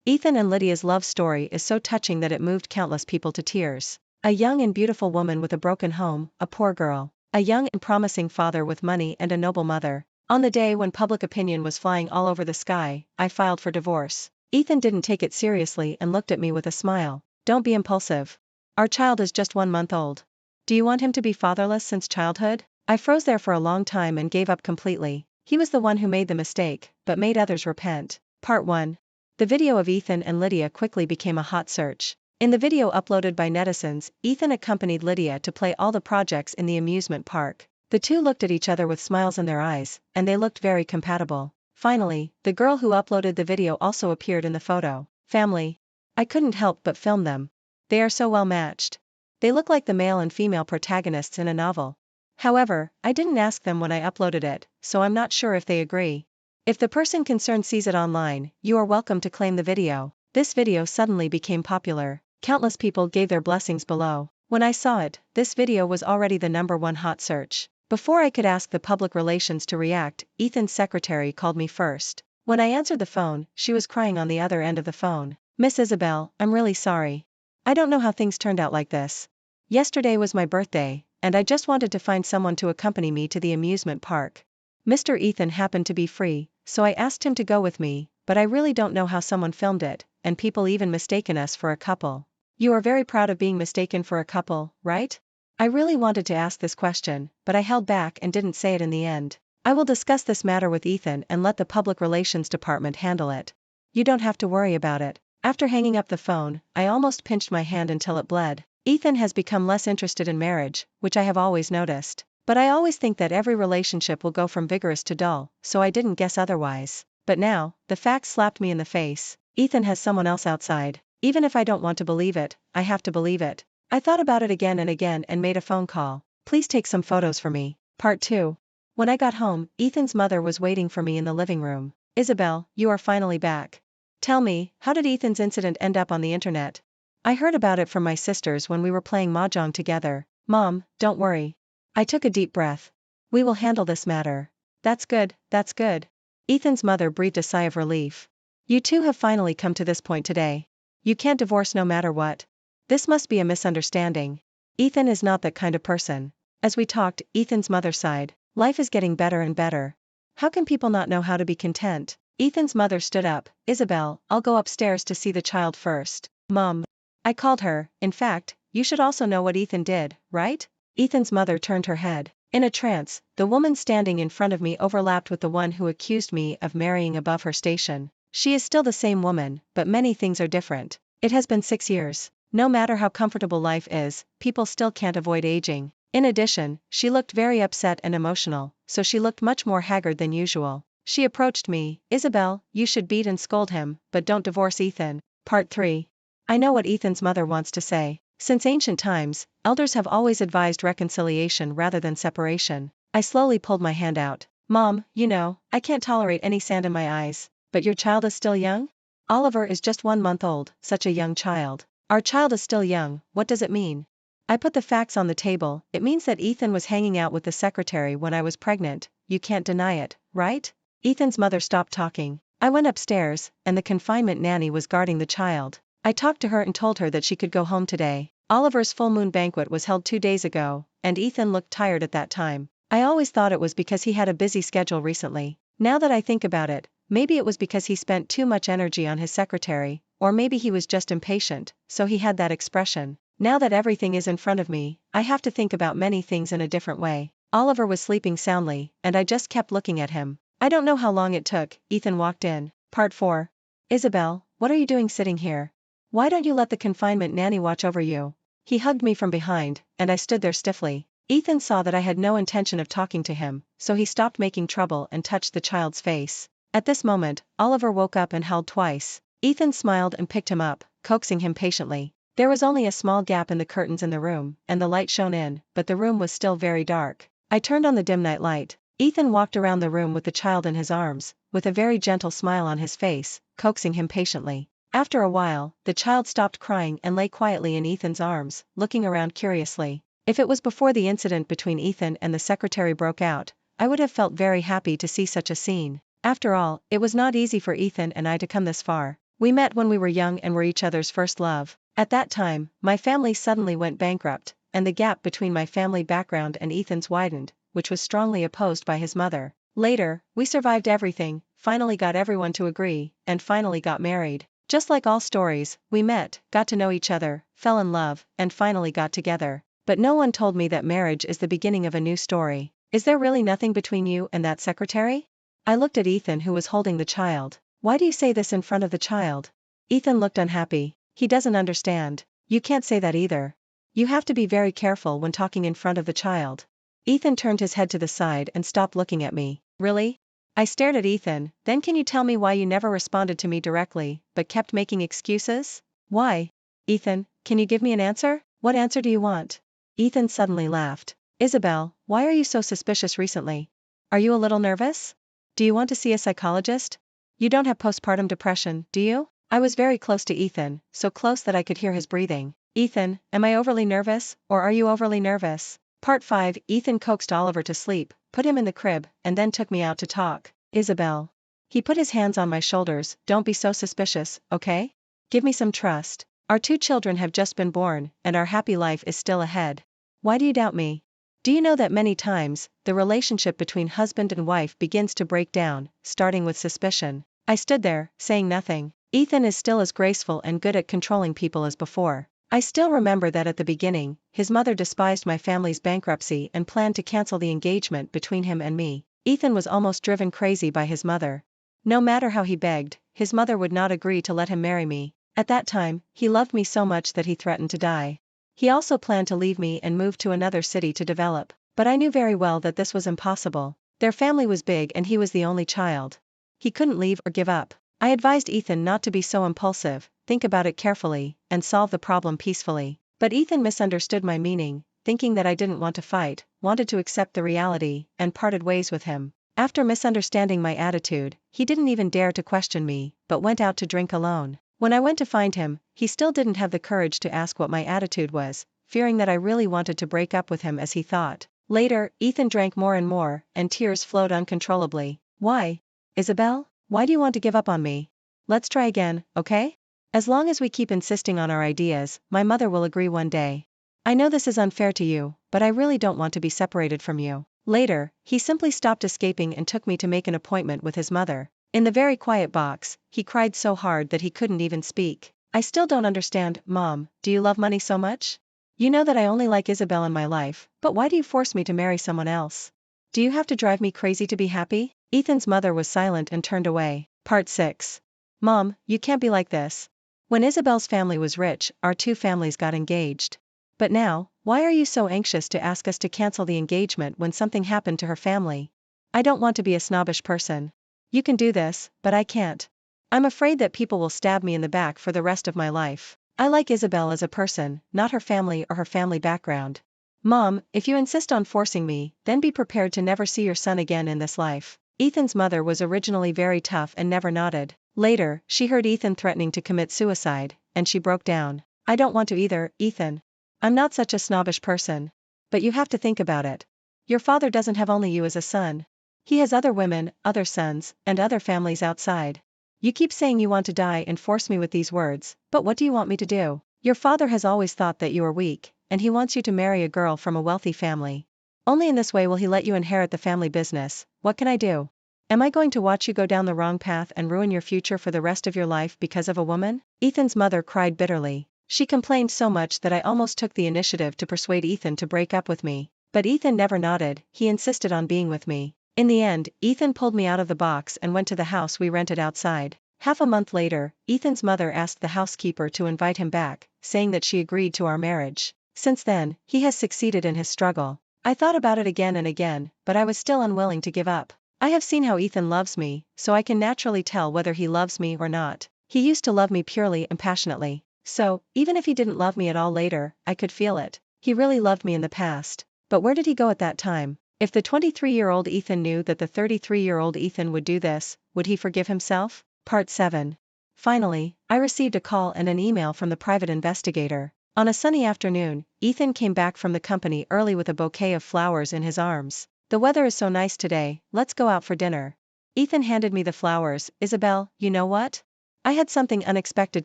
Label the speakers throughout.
Speaker 1: Ethan and Lydia's love story is so touching that it moved countless people to tears. A young and beautiful woman with a broken home, a poor girl. A young and promising father with money and a noble mother. On the day when public opinion was flying all over the sky, I filed for divorce. Ethan didn't take it seriously and looked at me with a smile. Don't be impulsive. Our child is just 1 month old. Do you want him to be fatherless since childhood? I froze there for a long time and gave up completely. He was the one who made the mistake, but made others repent. Part 1. The video of Ethan and Lydia quickly became a hot search. In the video uploaded by netizens, Ethan accompanied Lydia to play all the projects in the amusement park. The two looked at each other with smiles in their eyes, and they looked very compatible. Finally, the girl who uploaded the video also appeared in the photo. Family. I couldn't help but film them. They are so well matched. They look like the male and female protagonists in a novel. However, I didn't ask them when I uploaded it, so I'm not sure if they agree. If the person concerned sees it online, you are welcome to claim the video. This video suddenly became popular. Countless people gave their blessings below. When I saw it, this video was already the #1 hot search. Before I could ask the public relations to react, Ethan's secretary called me first. When I answered the phone, she was crying on the other end of the phone. Miss Isabel, I'm really sorry. I don't know how things turned out like this. Yesterday was my birthday, and I just wanted to find someone to accompany me to the amusement park. Mr. Ethan happened to be free, so I asked him to go with me, but I really don't know how someone filmed it, and people even mistaken us for a couple. You are very proud of being mistaken for a couple, right? I really wanted to ask this question, but I held back and didn't say it in the end. I will discuss this matter with Ethan and let the public relations department handle it. You don't have to worry about it. After hanging up the phone, I almost pinched my hand until it bled. Ethan has become less interested in marriage, which I have always noticed. But I always think that every relationship will go from vigorous to dull, so I didn't guess otherwise. But now, the facts slapped me in the face. Ethan has someone else outside. Even if I don't want to believe it, I have to believe it. I thought about it again and made a phone call. Please take some photos for me. Part 2. When I got home, Ethan's mother was waiting for me in the living room. Isabel, you are finally back. Tell me, how did Ethan's incident end up on the internet? I heard about it from my sisters when we were playing mahjong together. Mom, don't worry. I took a deep breath. We will handle this matter. That's good, that's good. Ethan's mother breathed a sigh of relief. You two have finally come to this point today. You can't divorce no matter what. This must be a misunderstanding. Ethan is not that kind of person. As we talked, Ethan's mother sighed. Life is getting better and better. How can people not know how to be content? Ethan's mother stood up. Isabel, I'll go upstairs to see the child first. Mom. I called her. In fact, you should also know what Ethan did, right? Ethan's mother turned her head. In a trance, the woman standing in front of me overlapped with the one who accused me of marrying above her station. She is still the same woman, but many things are different. It has been 6 years. No matter how comfortable life is, people still can't avoid aging. In addition, she looked very upset and emotional, so she looked much more haggard than usual. She approached me. Isabel, you should beat and scold him, but don't divorce Ethan. Part 3. I know what Ethan's mother wants to say. Since ancient times, elders have always advised reconciliation rather than separation. I slowly pulled my hand out. Mom, you know, I can't tolerate any sand in my eyes. But your child is still young? Oliver is just 1 month old, such a young child. Our child is still young, what does it mean? I put the facts on the table. It means that Ethan was hanging out with the secretary when I was pregnant. You can't deny it, right? Ethan's mother stopped talking. I went upstairs, and the confinement nanny was guarding the child. I talked to her and told her that she could go home today. Oliver's full moon banquet was held 2 days ago, and Ethan looked tired at that time. I always thought it was because he had a busy schedule recently. Now that I think about it, maybe it was because he spent too much energy on his secretary, or maybe he was just impatient, so he had that expression. Now that everything is in front of me, I have to think about many things in a different way. Oliver was sleeping soundly, and I just kept looking at him. I don't know how long it took. Ethan walked in. Part 4. Isabel, what are you doing sitting here? Why don't you let the confinement nanny watch over you? He hugged me from behind, and I stood there stiffly. Ethan saw that I had no intention of talking to him, so he stopped making trouble and touched the child's face. At this moment, Oliver woke up and howled twice. Ethan smiled and picked him up, coaxing him patiently. There was only a small gap in the curtains in the room, and the light shone in, but the room was still very dark. I turned on the dim night light. Ethan walked around the room with the child in his arms, with a very gentle smile on his face, coaxing him patiently. After a while, the child stopped crying and lay quietly in Ethan's arms, looking around curiously. If it was before the incident between Ethan and the secretary broke out, I would have felt very happy to see such a scene. After all, it was not easy for Ethan and I to come this far. We met when we were young and were each other's first love. At that time, my family suddenly went bankrupt, and the gap between my family background and Ethan's widened, which was strongly opposed by his mother. Later, we survived everything, finally got everyone to agree, and finally got married. Just like all stories, we met, got to know each other, fell in love, and finally got together. But no one told me that marriage is the beginning of a new story. Is there really nothing between you and that secretary? I looked at Ethan, who was holding the child. Why do you say this in front of the child? Ethan looked unhappy. He doesn't understand. You can't say that either. You have to be very careful when talking in front of the child. Ethan turned his head to the side and stopped looking at me. Really? I stared at Ethan. Then can you tell me why you never responded to me directly, but kept making excuses? Why? Ethan, can you give me an answer? What answer do you want? Ethan suddenly laughed. Isabel, why are you so suspicious recently? Are you a little nervous? Do you want to see a psychologist? You don't have postpartum depression, do you? I was very close to Ethan, so close that I could hear his breathing. Ethan, am I overly nervous, or are you overly nervous? Part 5. Ethan coaxed Oliver to sleep, put him in the crib, and then took me out to talk. Isabel. He put his hands on my shoulders. Don't be so suspicious, okay? Give me some trust. Our 2 children have just been born, and our happy life is still ahead. Why do you doubt me? Do you know that many times, the relationship between husband and wife begins to break down, starting with suspicion? I stood there, saying nothing. Ethan is still as graceful and good at controlling people as before. I still remember that at the beginning, his mother despised my family's bankruptcy and planned to cancel the engagement between him and me. Ethan was almost driven crazy by his mother. No matter how he begged, his mother would not agree to let him marry me. At that time, he loved me so much that he threatened to die. He also planned to leave me and move to another city to develop. But I knew very well that this was impossible. Their family was big and he was the only child. He couldn't leave or give up. I advised Ethan not to be so impulsive, think about it carefully, and solve the problem peacefully. But Ethan misunderstood my meaning, thinking that I didn't want to fight, wanted to accept the reality, and parted ways with him. After misunderstanding my attitude, he didn't even dare to question me, but went out to drink alone. When I went to find him, he still didn't have the courage to ask what my attitude was, fearing that I really wanted to break up with him as he thought. Later, Ethan drank more and more, and tears flowed uncontrollably. Why? Isabel? Why do you want to give up on me? Let's try again, okay? As long as we keep insisting on our ideas, my mother will agree one day. I know this is unfair to you, but I really don't want to be separated from you. Later, he simply stopped escaping and took me to make an appointment with his mother. In the very quiet box, he cried so hard that he couldn't even speak. I still don't understand, Mom, do you love money so much? You know that I only like Isabel in my life, but why do you force me to marry someone else? Do you have to drive me crazy to be happy? Ethan's mother was silent and turned away. Part 6. Mom, you can't be like this. When Isabel's family was rich, our 2 families got engaged. But now, why are you so anxious to ask us to cancel the engagement when something happened to her family? I don't want to be a snobbish person. You can do this, but I can't. I'm afraid that people will stab me in the back for the rest of my life. I like Isabel as a person, not her family or her family background. Mom, if you insist on forcing me, then be prepared to never see your son again in this life. Ethan's mother was originally very tough and never nodded. Later, she heard Ethan threatening to commit suicide, and she broke down. I don't want to either, Ethan. I'm not such a snobbish person. But you have to think about it. Your father doesn't have only you as a son. He has other women, other sons, and other families outside. You keep saying you want to die and force me with these words, but what do you want me to do? Your father has always thought that you are weak, and he wants you to marry a girl from a wealthy family. Only in this way will he let you inherit the family business. What can I do? Am I going to watch you go down the wrong path and ruin your future for the rest of your life because of a woman? Ethan's mother cried bitterly. She complained so much that I almost took the initiative to persuade Ethan to break up with me. But Ethan never nodded, he insisted on being with me. In the end, Ethan pulled me out of the box and went to the house we rented outside. Half a month later, Ethan's mother asked the housekeeper to invite him back, saying that she agreed to our marriage. Since then, he has succeeded in his struggle. I thought about it again and again, but I was still unwilling to give up. I have seen how Ethan loves me, so I can naturally tell whether he loves me or not. He used to love me purely and passionately. So, even if he didn't love me at all later, I could feel it. He really loved me in the past. But where did he go at that time? If the 23-year-old Ethan knew that the 33-year-old Ethan would do this, would he forgive himself? Part 7. Finally, I received a call and an email from the private investigator. On a sunny afternoon, Ethan came back from the company early with a bouquet of flowers in his arms. The weather is so nice today, let's go out for dinner. Ethan handed me the flowers. Isabel, you know what? I had something unexpected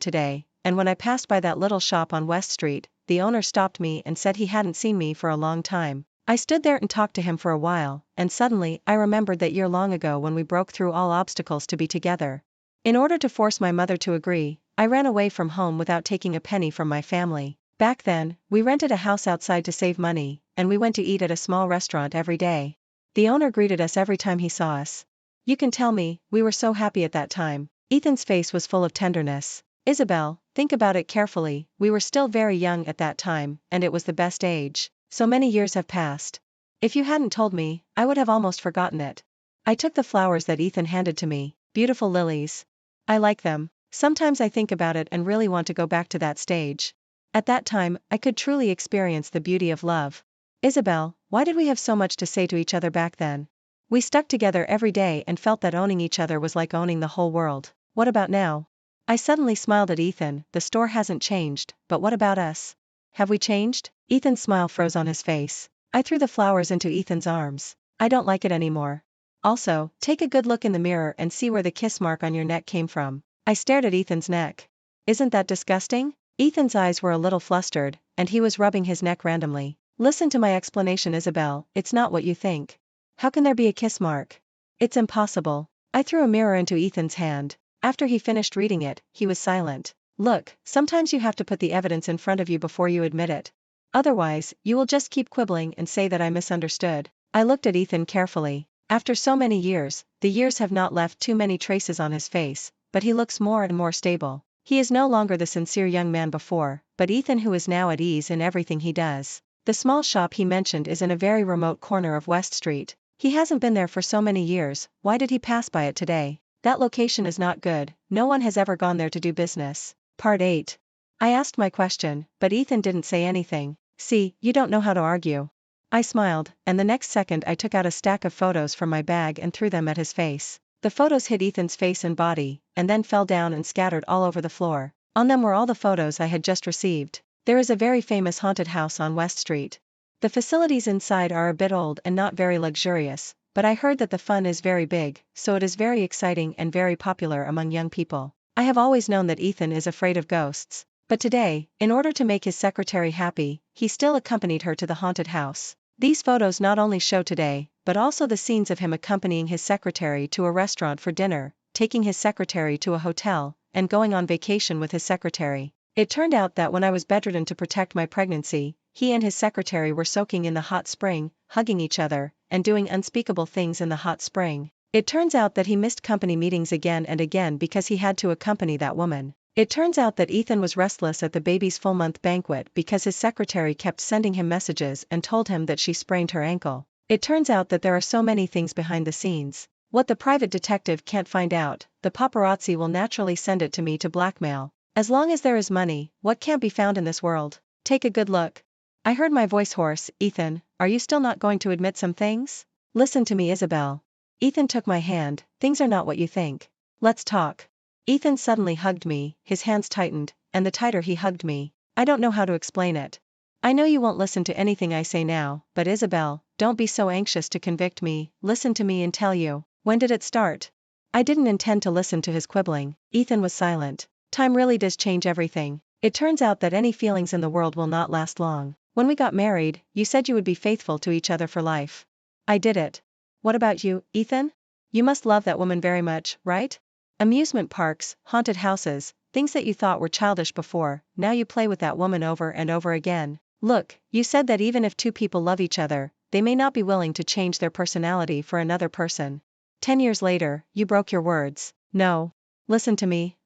Speaker 1: today, and when I passed by that little shop on West Street, the owner stopped me and said he hadn't seen me for a long time. I stood there and talked to him for a while, and suddenly I remembered that year long ago when we broke through all obstacles to be together. In order to force my mother to agree, I ran away from home without taking a penny from my family. Back then, we rented a house outside to save money, and we went to eat at a small restaurant every day. The owner greeted us every time he saw us. You can tell me, we were so happy at that time. Ethan's face was full of tenderness. Isabel, think about it carefully, we were still very young at that time, and it was the best age. So many years have passed. If you hadn't told me, I would have almost forgotten it. I took the flowers that Ethan handed to me, beautiful lilies. I like them. Sometimes I think about it and really want to go back to that stage. At that time, I could truly experience the beauty of love. Isabel, why did we have so much to say to each other back then? We stuck together every day and felt that owning each other was like owning the whole world. What about now? I suddenly smiled at Ethan. The store hasn't changed, but what about us? Have we changed? Ethan's smile froze on his face. I threw the flowers into Ethan's arms. I don't like it anymore. Also, take a good look in the mirror and see where the kiss mark on your neck came from. I stared at Ethan's neck. Isn't that disgusting? Ethan's eyes were a little flustered, and he was rubbing his neck randomly. Listen to my explanation, Isabel, it's not what you think. How can there be a kiss mark? It's impossible. I threw a mirror into Ethan's hand. After he finished reading it, he was silent. Look, sometimes you have to put the evidence in front of you before you admit it. Otherwise, you will just keep quibbling and say that I misunderstood. I looked at Ethan carefully. After so many years, the years have not left too many traces on his face, but he looks more and more stable. He is no longer the sincere young man before, but Ethan who is now at ease in everything he does. The small shop he mentioned is in a very remote corner of West Street. He hasn't been there for so many years, why did he pass by it today? That location is not good, no one has ever gone there to do business. Part 8. I asked my question, but Ethan didn't say anything. See, you don't know how to argue. I smiled, and the next second I took out a stack of photos from my bag and threw them at his face. The photos hit Ethan's face and body, and then fell down and scattered all over the floor. On them were all the photos I had just received. There is a very famous haunted house on West Street. The facilities inside are a bit old and not very luxurious, but I heard that the fun is very big, so it is very exciting and very popular among young people. I have always known that Ethan is afraid of ghosts, but today, in order to make his secretary happy, he still accompanied her to the haunted house. These photos not only show today, but also the scenes of him accompanying his secretary to a restaurant for dinner, taking his secretary to a hotel, and going on vacation with his secretary. It turned out that when I was bedridden to protect my pregnancy, he and his secretary were soaking in the hot spring, hugging each other, and doing unspeakable things in the hot spring. It turns out that he missed company meetings again and again because he had to accompany that woman. It turns out that Ethan was restless at the baby's full-month banquet because his secretary kept sending him messages and told him that she sprained her ankle. It turns out that there are so many things behind the scenes. What the private detective can't find out, the paparazzi will naturally send it to me to blackmail. As long as there is money, what can't be found in this world? Take a good look. I heard my voice hoarse. Ethan, are you still not going to admit some things? Listen to me, Isabel. Ethan took my hand. Things are not what you think. Let's talk. Ethan suddenly hugged me, his hands tightened, and the tighter he hugged me, I don't know how to explain it. I know you won't listen to anything I say now, but Isabel, don't be so anxious to convict me, listen to me and tell you. When did it start? I didn't intend to listen to his quibbling. Ethan was silent. Time really does change everything. It turns out that any feelings in the world will not last long. When we got married, you said you would be faithful to each other for life. I did it. What about you, Ethan? You must love that woman very much, right? Amusement parks, haunted houses, things that you thought were childish before, now you play with that woman over and over again. Look, you said that even if two people love each other, they may not be willing to change their personality for another person. 10 years later, you broke your words. No. Listen to me,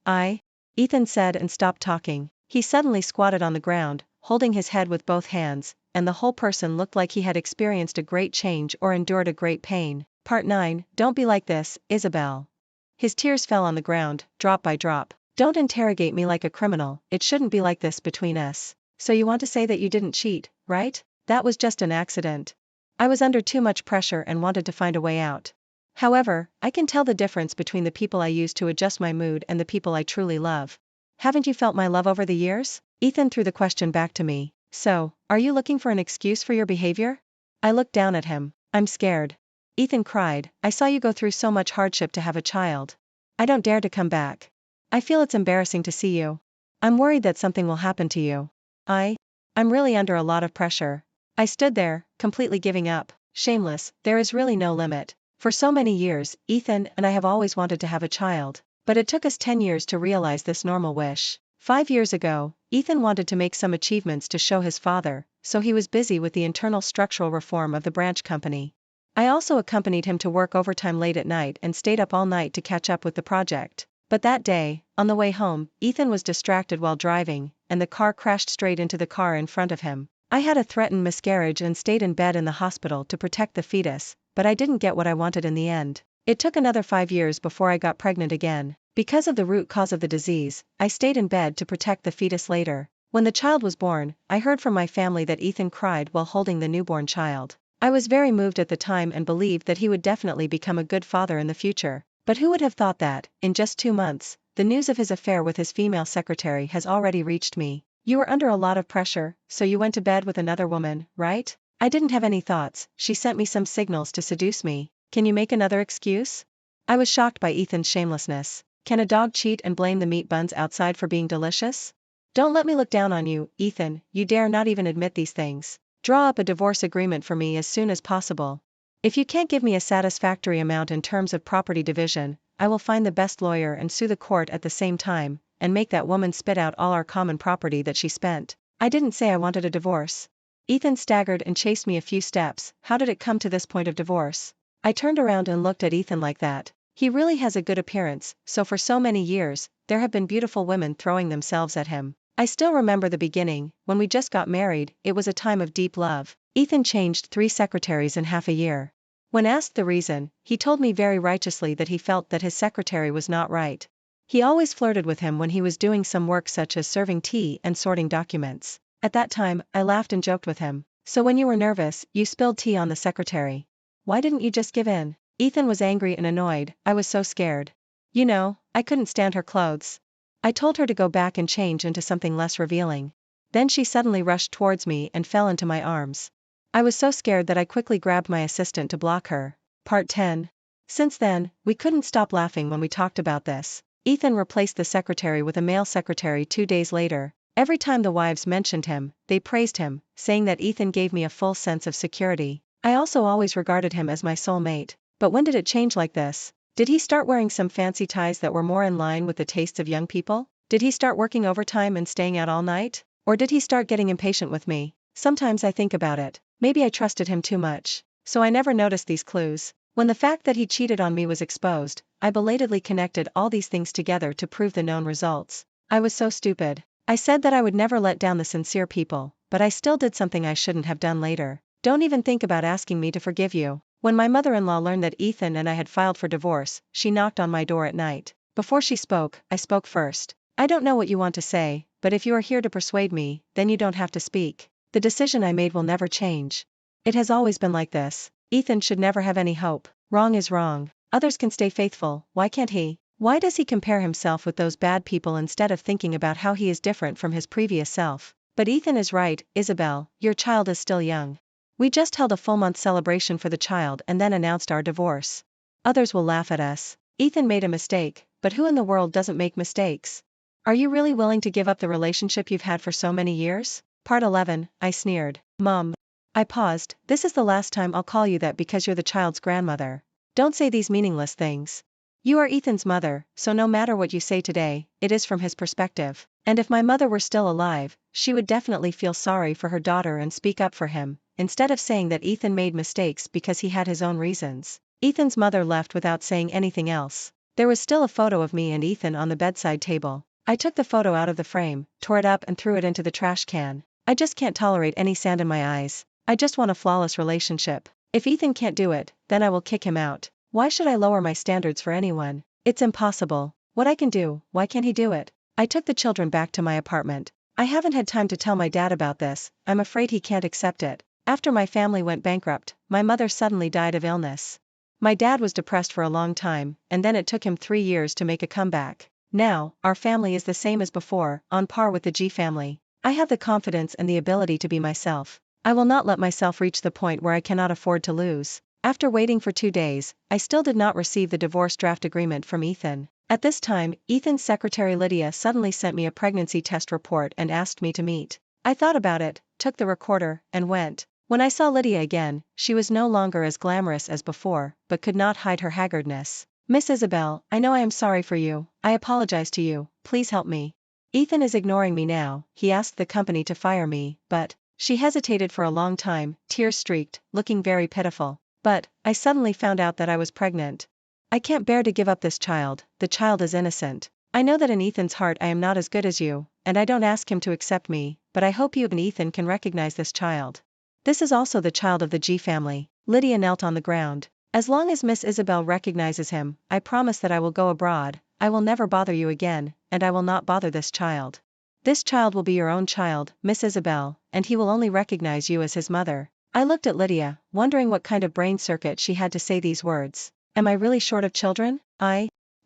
Speaker 1: Ethan said and stopped talking. He suddenly squatted on the ground, holding his head with both hands, and the whole person looked like he had experienced a great change or endured a great pain. Part 9. Don't be like this, Isabel. His tears fell on the ground, drop by drop. Don't interrogate me like a criminal, it shouldn't be like this between us. So you want to say that you didn't cheat, right? That was just an accident. I was under too much pressure and wanted to find a way out. However, I can tell the difference between the people I use to adjust my mood and the people I truly love. Haven't you felt my love over the years? Ethan threw the question back to me. So, are you looking for an excuse for your behavior? I looked down at him. I'm scared. Ethan cried, I saw you go through so much hardship to have a child. I don't dare to come back. I feel it's embarrassing to see you. I'm worried that something will happen to you. I'm really under a lot of pressure. I stood there, completely giving up. Shameless, there is really no limit. For so many years, Ethan and I have always wanted to have a child. But it took us 10 years to realize this normal wish. 5 years ago, Ethan wanted to make some achievements to show his father, so he was busy with the internal structural reform of the branch company. I also accompanied him to work overtime late at night and stayed up all night to catch up with the project. But that day, on the way home, Ethan was distracted while driving, and the car crashed straight into the car in front of him. I had a threatened miscarriage and stayed in bed in the hospital to protect the fetus, but I didn't get what I wanted in the end. It took another 5 years before I got pregnant again. Because of the root cause of the disease, I stayed in bed to protect the fetus later. When the child was born, I heard from my family that Ethan cried while holding the newborn child. I was very moved at the time and believed that he would definitely become a good father in the future. But who would have thought that, in just 2 months, the news of his affair with his female secretary has already reached me. You were under a lot of pressure, so you went to bed with another woman, right? I didn't have any thoughts. She sent me some signals to seduce me. Can you make another excuse? I was shocked by Ethan's shamelessness. Can a dog cheat and blame the meat buns outside for being delicious? Don't let me look down on you, Ethan. You dare not even admit these things. Draw up a divorce agreement for me as soon as possible. If you can't give me a satisfactory amount in terms of property division, I will find the best lawyer and sue the court at the same time, and make that woman spit out all our common property that she spent. I didn't say I wanted a divorce. Ethan staggered and chased me a few steps. How did it come to this point of divorce? I turned around and looked at Ethan like that. He really has a good appearance, so for so many years, there have been beautiful women throwing themselves at him. I still remember the beginning. When we just got married, it was a time of deep love. Ethan changed 3 secretaries in half a year. When asked the reason, he told me very righteously that he felt that his secretary was not right. He always flirted with him when he was doing some work such as serving tea and sorting documents. At that time, I laughed and joked with him. So when you were nervous, you spilled tea on the secretary. Why didn't you just give in? Ethan was angry and annoyed. I was so scared. You know, I couldn't stand her clothes. I told her to go back and change into something less revealing. Then she suddenly rushed towards me and fell into my arms. I was so scared that I quickly grabbed my assistant to block her. Part 10. Since then, we couldn't stop laughing when we talked about this. Ethan replaced the secretary with a male secretary 2 days later. Every time the wives mentioned him, they praised him, saying that Ethan gave me a full sense of security. I also always regarded him as my soulmate. But when did it change like this? Did he start wearing some fancy ties that were more in line with the tastes of young people? Did he start working overtime and staying out all night? Or did he start getting impatient with me? Sometimes I think about it. Maybe I trusted him too much. So I never noticed these clues. When the fact that he cheated on me was exposed, I belatedly connected all these things together to prove the known results. I was so stupid. I said that I would never let down the sincere people, but I still did something I shouldn't have done later. Don't even think about asking me to forgive you. When my mother-in-law learned that Ethan and I had filed for divorce, she knocked on my door at night. Before she spoke, I spoke first. I don't know what you want to say, but if you are here to persuade me, then you don't have to speak. The decision I made will never change. It has always been like this. Ethan should never have any hope. Wrong is wrong. Others can stay faithful, why can't he? Why does he compare himself with those bad people instead of thinking about how he is different from his previous self? But Ethan is right, Isabel, your child is still young. We just held a full-month celebration for the child and then announced our divorce. Others will laugh at us. Ethan made a mistake, but who in the world doesn't make mistakes? Are you really willing to give up the relationship you've had for so many years? Part 11, I sneered. Mom. I paused. This is the last time I'll call you that because you're the child's grandmother. Don't say these meaningless things. You are Ethan's mother, so no matter what you say today, it is from his perspective. And if my mother were still alive, she would definitely feel sorry for her daughter and speak up for him, instead of saying that Ethan made mistakes because he had his own reasons. Ethan's mother left without saying anything else. There was still a photo of me and Ethan on the bedside table. I took the photo out of the frame, tore it up and threw it into the trash can. I just can't tolerate any sand in my eyes. I just want a flawless relationship. If Ethan can't do it, then I will kick him out. Why should I lower my standards for anyone? It's impossible. What I can do, why can't he do it? I took the children back to my apartment. I haven't had time to tell my dad about this. I'm afraid he can't accept it. After my family went bankrupt, my mother suddenly died of illness. My dad was depressed for a long time, and then it took him 3 years to make a comeback. Now, our family is the same as before, on par with the G family. I have the confidence and the ability to be myself. I will not let myself reach the point where I cannot afford to lose. After waiting for 2 days, I still did not receive the divorce draft agreement from Ethan. At this time, Ethan's secretary Lydia suddenly sent me a pregnancy test report and asked me to meet. I thought about it, took the recorder, and went. When I saw Lydia again, she was no longer as glamorous as before, but could not hide her haggardness. "Miss Isabel, I know I am sorry for you, I apologize to you, please help me. Ethan is ignoring me now, he asked the company to fire me, but..." She hesitated for a long time, tear-streaked, looking very pitiful. "But, I suddenly found out that I was pregnant. I can't bear to give up this child, the child is innocent. I know that in Ethan's heart I am not as good as you, and I don't ask him to accept me, but I hope you and Ethan can recognize this child. This is also the child of the G family." Lydia knelt on the ground. "As long as Miss Isabel recognizes him, I promise that I will go abroad, I will never bother you again, and I will not bother this child. This child will be your own child, Miss Isabel, and he will only recognize you as his mother." I looked at Lydia, wondering what kind of brain circuit she had to say these words. Am I really short of children?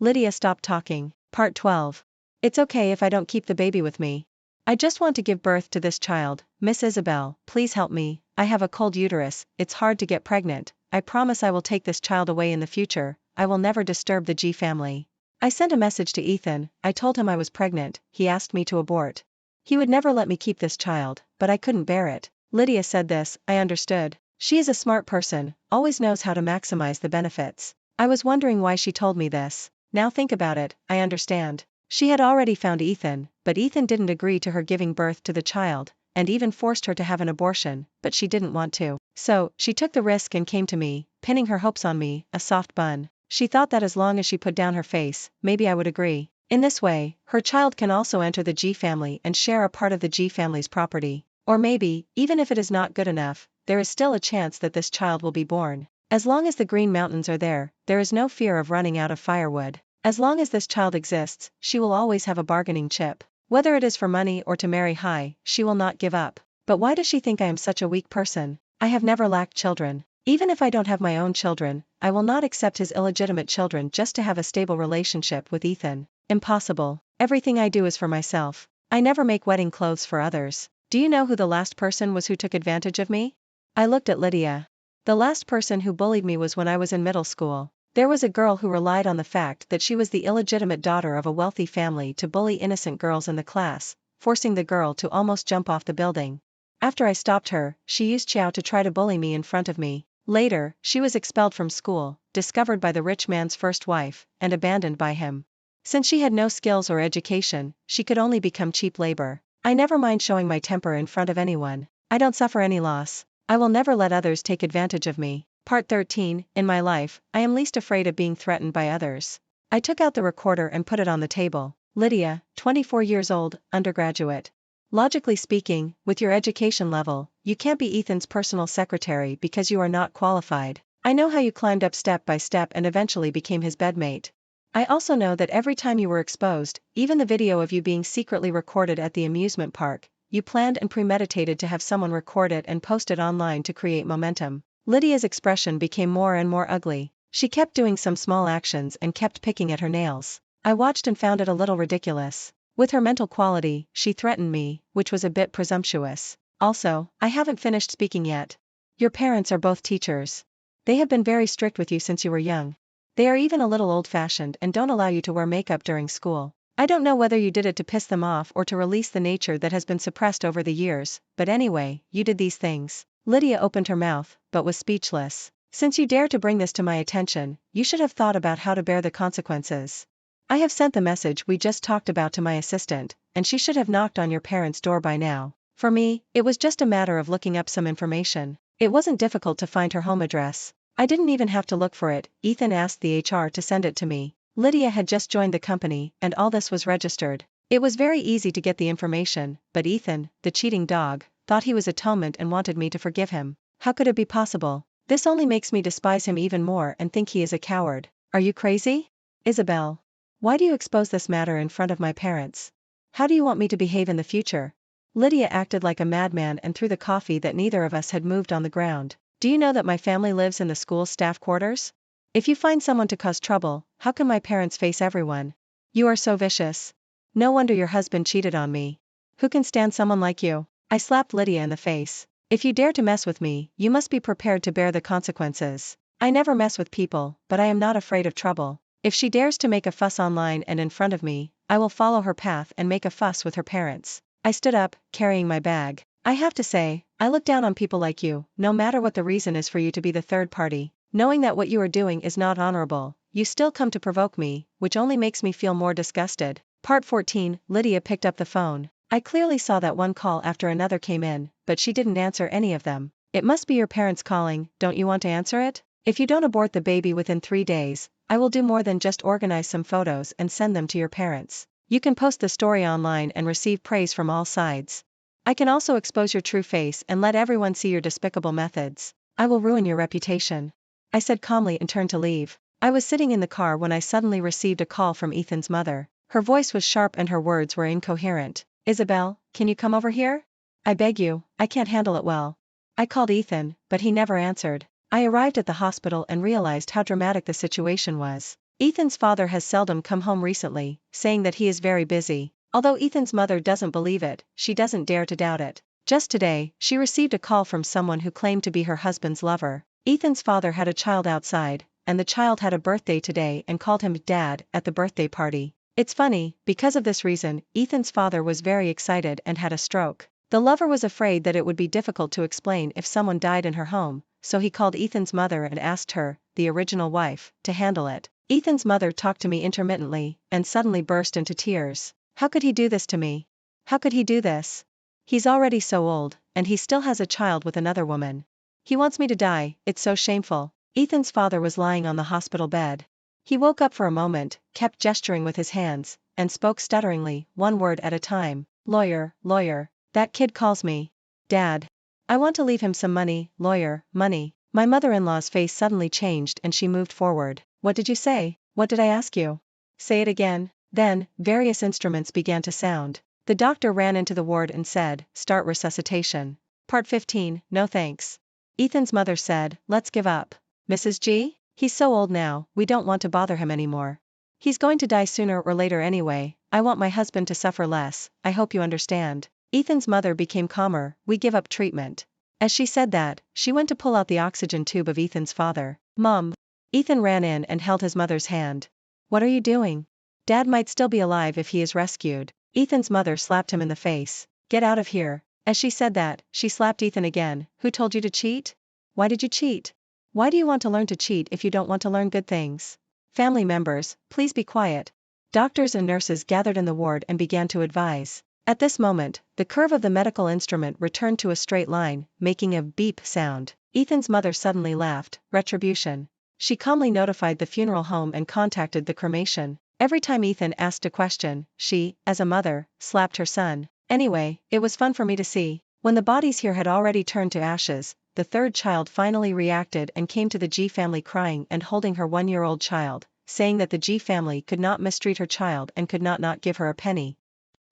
Speaker 1: Lydia stopped talking. Part 12. It's okay if I don't keep the baby with me. I just want to give birth to this child, Miss Isabel, please help me, I have a cold uterus, it's hard to get pregnant, I promise I will take this child away in the future, I will never disturb the G family. I sent a message to Ethan, I told him I was pregnant, he asked me to abort. He would never let me keep this child, but I couldn't bear it. Lydia said this, I understood. She is a smart person, always knows how to maximize the benefits. I was wondering why she told me this. Now think about it, I understand. She had already found Ethan, but Ethan didn't agree to her giving birth to the child, and even forced her to have an abortion, but she didn't want to. So, she took the risk and came to me, pinning her hopes on me, a soft bun. She thought that as long as she put down her face, maybe I would agree. In this way, her child can also enter the G family and share a part of the G family's property. Or maybe, even if it is not good enough, there is still a chance that this child will be born. As long as the Green Mountains are there is no fear of running out of firewood. As long as this child exists, she will always have a bargaining chip. Whether it is for money or to marry high, she will not give up. But why does she think I am such a weak person? I have never lacked children. Even if I don't have my own children, I will not accept his illegitimate children just to have a stable relationship with Ethan. Impossible. Everything I do is for myself. I never make wedding clothes for others. Do you know who the last person was who took advantage of me? I looked at Lydia. The last person who bullied me was when I was in middle school. There was a girl who relied on the fact that she was the illegitimate daughter of a wealthy family to bully innocent girls in the class, forcing the girl to almost jump off the building. After I stopped her, she used Chow to try to bully me in front of me. Later, she was expelled from school, discovered by the rich man's first wife, and abandoned by him. Since she had no skills or education, she could only become cheap labor. I never mind showing my temper in front of anyone. I don't suffer any loss. I will never let others take advantage of me. Part 13. In my life, I am least afraid of being threatened by others. I took out the recorder and put it on the table. Lydia, 24 years old, undergraduate. Logically speaking, with your education level, you can't be Ethan's personal secretary because you are not qualified. I know how you climbed up step by step and eventually became his bedmate. I also know that every time you were exposed, even the video of you being secretly recorded at the amusement park, you planned and premeditated to have someone record it and post it online to create momentum. Lydia's expression became more and more ugly. She kept doing some small actions and kept picking at her nails. I watched and found it a little ridiculous. With her mental quality, she threatened me, which was a bit presumptuous. Also, I haven't finished speaking yet. Your parents are both teachers. They have been very strict with you since you were young. They are even a little old-fashioned and don't allow you to wear makeup during school. I don't know whether you did it to piss them off or to release the nature that has been suppressed over the years, but anyway, you did these things. Lydia opened her mouth, but was speechless. Since you dare to bring this to my attention, you should have thought about how to bear the consequences. I have sent the message we just talked about to my assistant, and she should have knocked on your parents' door by now. For me, it was just a matter of looking up some information. It wasn't difficult to find her home address. I didn't even have to look for it, Ethan asked the HR to send it to me. Lydia had just joined the company, and all this was registered. It was very easy to get the information, but Ethan, the cheating dog, thought he was atonement and wanted me to forgive him. How could it be possible? This only makes me despise him even more and think he is a coward. Are you crazy? Isabel. Why do you expose this matter in front of my parents? How do you want me to behave in the future? Lydia acted like a madman and threw the coffee that neither of us had moved on the ground. Do you know that my family lives in the school staff quarters? If you find someone to cause trouble, how can my parents face everyone? You are so vicious. No wonder your husband cheated on me. Who can stand someone like you? I slapped Lydia in the face. If you dare to mess with me, you must be prepared to bear the consequences. I never mess with people, but I am not afraid of trouble. If she dares to make a fuss online and in front of me, I will follow her path and make a fuss with her parents. I stood up, carrying my bag. I have to say, I look down on people like you, no matter what the reason is for you to be the third party. Knowing that what you are doing is not honorable, you still come to provoke me, which only makes me feel more disgusted. Part 14. Lydia picked up the phone. I clearly saw that one call after another came in, but she didn't answer any of them. It must be your parents calling, don't you want to answer it? If you don't abort the baby within 3 days, I will do more than just organize some photos and send them to your parents. You can post the story online and receive praise from all sides. I can also expose your true face and let everyone see your despicable methods. I will ruin your reputation. I said calmly and turned to leave. I was sitting in the car when I suddenly received a call from Ethan's mother. Her voice was sharp and her words were incoherent. Isabel, can you come over here? I beg you, I can't handle it well. I called Ethan, but he never answered. I arrived at the hospital and realized how dramatic the situation was. Ethan's father has seldom come home recently, saying that he is very busy. Although Ethan's mother doesn't believe it, she doesn't dare to doubt it. Just today, she received a call from someone who claimed to be her husband's lover. Ethan's father had a child outside, and the child had a birthday today and called him Dad at the birthday party. It's funny, because of this reason, Ethan's father was very excited and had a stroke. The lover was afraid that it would be difficult to explain if someone died in her home, so he called Ethan's mother and asked her, the original wife, to handle it. Ethan's mother talked to me intermittently, and suddenly burst into tears. How could he do this to me? How could he do this? He's already so old, and he still has a child with another woman. He wants me to die, it's so shameful. Ethan's father was lying on the hospital bed. He woke up for a moment, kept gesturing with his hands, and spoke stutteringly, one word at a time. Lawyer, lawyer. That kid calls me Dad. I want to leave him some money, lawyer, money. My mother-in-law's face suddenly changed and she moved forward. What did you say? What did I ask you? Say it again. Then, various instruments began to sound. The doctor ran into the ward and said, start resuscitation. Part 15. No thanks. Ethan's mother said, let's give up. Mrs. G? He's so old now, we don't want to bother him anymore. He's going to die sooner or later anyway. I want my husband to suffer less, I hope you understand. Ethan's mother became calmer. We give up treatment. As she said that, she went to pull out the oxygen tube of Ethan's father. Mom. Ethan ran in and held his mother's hand. What are you doing? Dad might still be alive if he is rescued. Ethan's mother slapped him in the face. Get out of here. As she said that, she slapped Ethan again. Who told you to cheat? Why did you cheat? Why do you want to learn to cheat if you don't want to learn good things? Family members, please be quiet. Doctors and nurses gathered in the ward and began to advise. At this moment, the curve of the medical instrument returned to a straight line, making a beep sound. Ethan's mother suddenly laughed. Retribution. She calmly notified the funeral home and contacted the cremation. Every time Ethan asked a question, she, as a mother, slapped her son. Anyway, it was fun for me to see. When the bodies here had already turned to ashes, the third child finally reacted and came to the G family crying and holding her 1-year-old child, saying that the G family could not mistreat her child and could not give her a penny.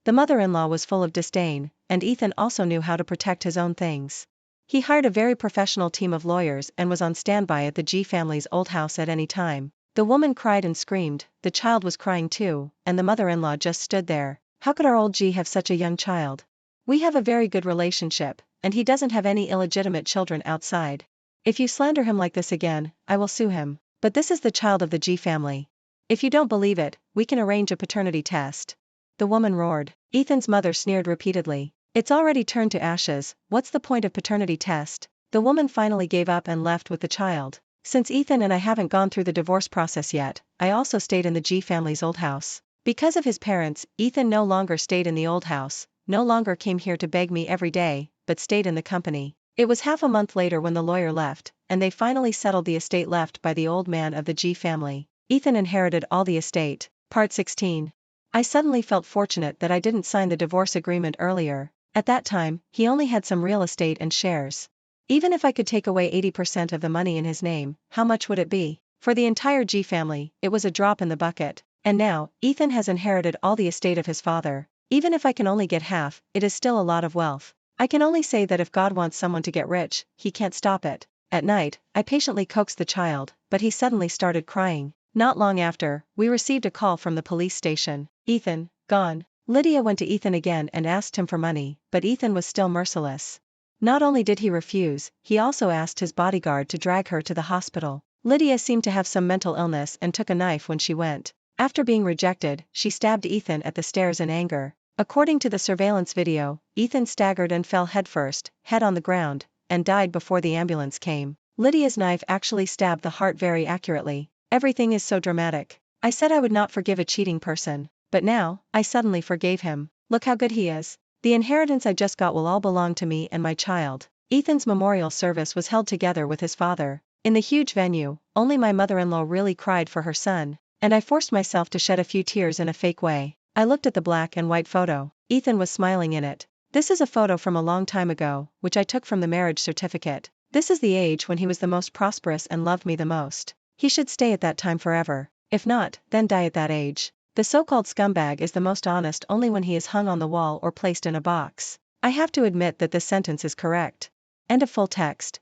Speaker 1: The mother-in-law was full of disdain, and Ethan also knew how to protect his own things. He hired a very professional team of lawyers and was on standby at the G family's old house at any time. The woman cried and screamed, the child was crying too, and the mother-in-law just stood there. How could our old G have such a young child? We have a very good relationship, and he doesn't have any illegitimate children outside. If you slander him like this again, I will sue him. But this is the child of the G family. If you don't believe it, we can arrange a paternity test. The woman roared. Ethan's mother sneered repeatedly. It's already turned to ashes, what's the point of paternity test? The woman finally gave up and left with the child. Since Ethan and I haven't gone through the divorce process yet, I also stayed in the G family's old house. Because of his parents, Ethan no longer stayed in the old house, no longer came here to beg me every day, but stayed in the company. It was half a month later when the lawyer left, and they finally settled the estate left by the old man of the G family. Ethan inherited all the estate. Part 16. I suddenly felt fortunate that I didn't sign the divorce agreement earlier. At that time, he only had some real estate and shares. Even if I could take away 80% of the money in his name, how much would it be? For the entire G family, it was a drop in the bucket. And now, Ethan has inherited all the estate of his father. Even if I can only get half, it is still a lot of wealth. I can only say that if God wants someone to get rich, he can't stop it. At night, I patiently coaxed the child, but he suddenly started crying. Not long after, we received a call from the police station. Ethan, gone. Lydia went to Ethan again and asked him for money, but Ethan was still merciless. Not only did he refuse, he also asked his bodyguard to drag her to the hospital. Lydia seemed to have some mental illness and took a knife when she went. After being rejected, she stabbed Ethan at the stairs in anger. According to the surveillance video, Ethan staggered and fell headfirst, head on the ground, and died before the ambulance came. Lydia's knife actually stabbed the heart very accurately. Everything is so dramatic. I said I would not forgive a cheating person, but now, I suddenly forgave him. Look how good he is. The inheritance I just got will all belong to me and my child. Ethan's memorial service was held together with his father. In the huge venue, only my mother-in-law really cried for her son, and I forced myself to shed a few tears in a fake way. I looked at the black and white photo. Ethan was smiling in it. This is a photo from a long time ago, which I took from the marriage certificate. This is the age when he was the most prosperous and loved me the most. He should stay at that time forever. If not, then die at that age. The so-called scumbag is the most honest only when he is hung on the wall or placed in a box. I have to admit that this sentence is correct. End of full text.